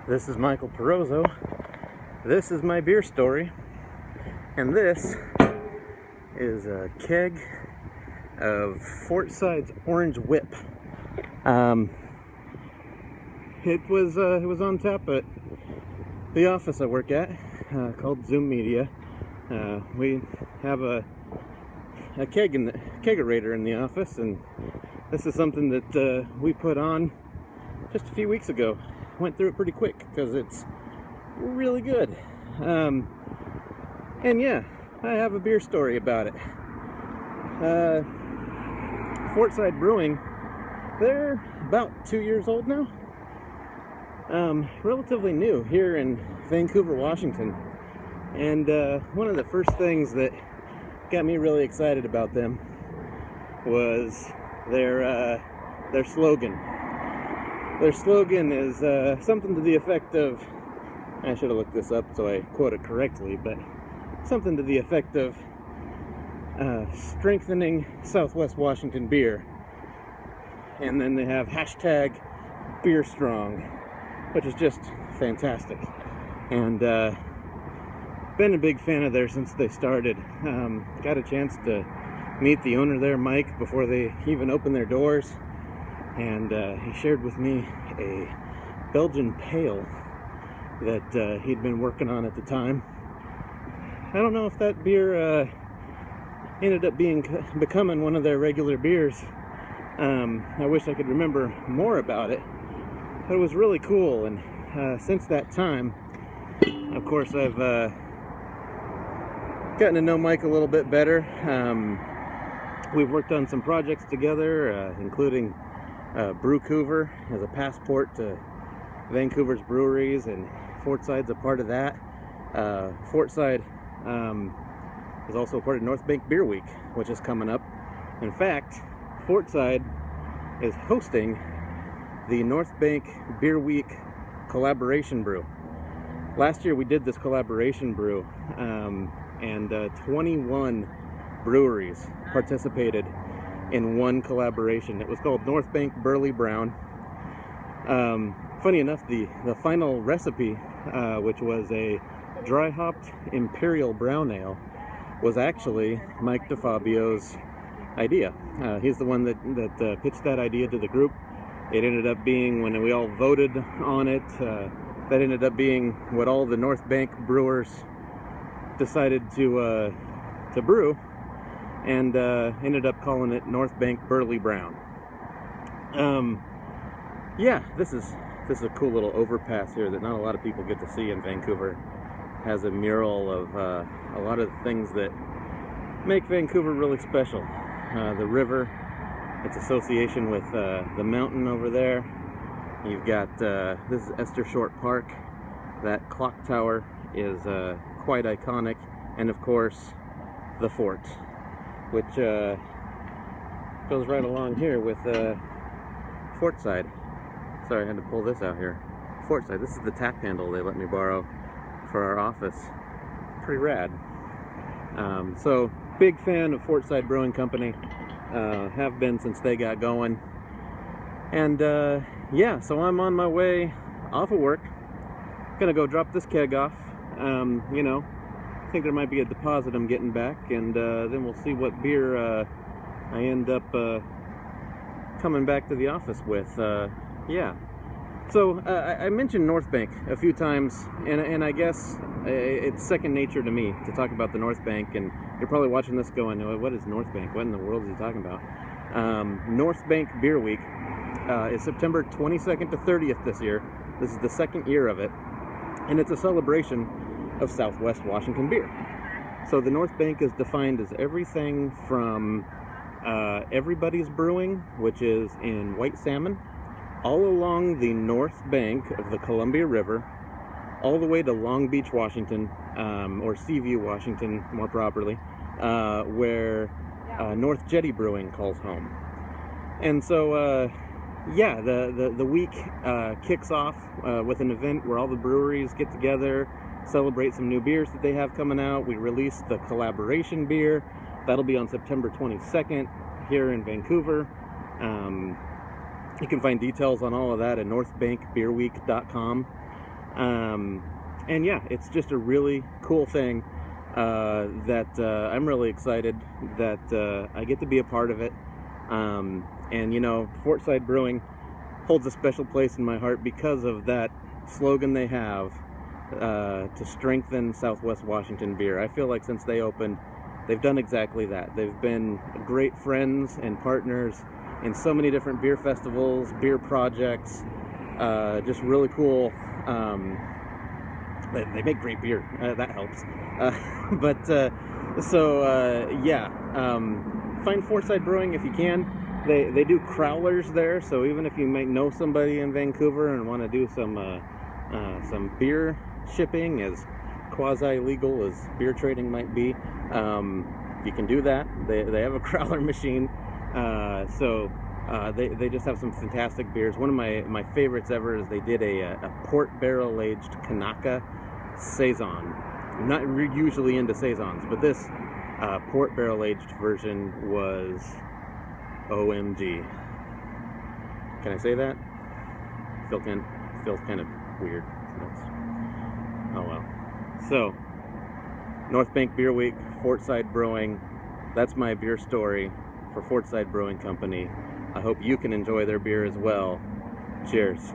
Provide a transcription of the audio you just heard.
This is Michael Perozzo. This is my beer story, and this is a keg of Fortside's Orange Whip. It was on tap at the office I work at, called Zoom Media. We have a kegerator in the office, and this is something that we put on just a few weeks ago. Went through it pretty quick because it's really good. And yeah, I have a beer story about it. Fortside Brewing, they're about 2 years old now. Relatively new here in Vancouver, Washington. And one of the first things that got me really excited about them was their slogan. Their slogan is something to the effect of, I should have looked this up so I quote it correctly, but something to the effect of strengthening Southwest Washington beer. And then they have hashtag beer strong, which is just fantastic. And been a big fan of theirs since they started. Got a chance to meet the owner there, Mike, before they even opened their doors. And he shared with me a Belgian Pale that he'd been working on at the time. I don't know if that beer ended up becoming one of their regular beers. I wish I could remember more about it, but it was really cool. And since that time, of course, I've gotten to know Mike a little bit better. We've worked on some projects together, including Brewcouver as a passport to Vancouver's breweries, and Fortside's a part of that. Fortside is also a part of North Bank Beer Week, which is coming up. In fact, Fortside is hosting the North Bank Beer Week collaboration brew. Last year we did this collaboration brew, and 21 breweries participated in one collaboration. It was called North Bank Burley Brown. Funny enough, the final recipe, which was a dry hopped imperial brown ale, was actually Mike DeFabio's idea. He's the one that pitched that idea to the group. It ended up being, when we all voted on it, that ended up being what all the North Bank brewers decided to brew, and ended up calling it North Bank Burley Brown. Yeah, this is a cool little overpass here that not a lot of people get to see in Vancouver. Has a mural of a lot of things that make Vancouver really special. The river, its association with the mountain over there. You've got this is Esther Short Park. That clock tower is quite iconic, and of course the fort, which goes right along here with Fortside. Sorry, I had to pull this out here. Fortside. This is the tap handle they let me borrow for our office. Pretty rad. So, big fan of Fortside Brewing Company. Have been since they got going. And yeah, so I'm on my way off of work. Gonna go drop this keg off. You know, I think there might be a deposit I'm getting back, and then we'll see what beer I end up coming back to the office with. Yeah. So I mentioned North Bank a few times, and I guess it's second nature to me to talk about the North Bank. And you're probably watching this going, what is North Bank? What in the world is he talking about? North Bank Beer Week is September 22nd to 30th this year. This is the second year of it, and it's a celebration of Southwest Washington beer. So the North Bank is defined as everything from Everybody's Brewing, which is in White Salmon, all along the north bank of the Columbia River, all the way to Long Beach, Washington, or Seaview, Washington, more properly, where North Jetty Brewing calls home. And so, yeah, the week kicks off with an event where all the breweries get together, celebrate some new beers that they have coming out. We release the collaboration beer. That'll be on September 22nd here in Vancouver. You can find details on all of that at northbankbeerweek.com. And yeah, it's just a really cool thing that I'm really excited that I get to be a part of it. And you know, Fortside Brewing holds a special place in my heart because of that slogan they have, to strengthen Southwest Washington beer. I feel like since they opened, they've done exactly that. They've been great friends and partners in so many different beer festivals, beer projects, just really cool. They make great beer, that helps. Yeah, find Fortside Brewing if you can. They do crowlers there, so even if you might know somebody in Vancouver and want to do some beer shipping, as quasi-legal as beer trading might be, you can do that. They have a crowler machine, they just have some fantastic beers. One of my favorites ever is they did a port barrel aged Kanaka saison. I'm not usually into saisons, but this port barrel aged version was OMG. Can I say that? Feels kind of weird. Oh well. So, North Bank Beer Week, Fortside Brewing. That's my beer story for Fortside Brewing Company. I hope you can enjoy their beer as well. Cheers.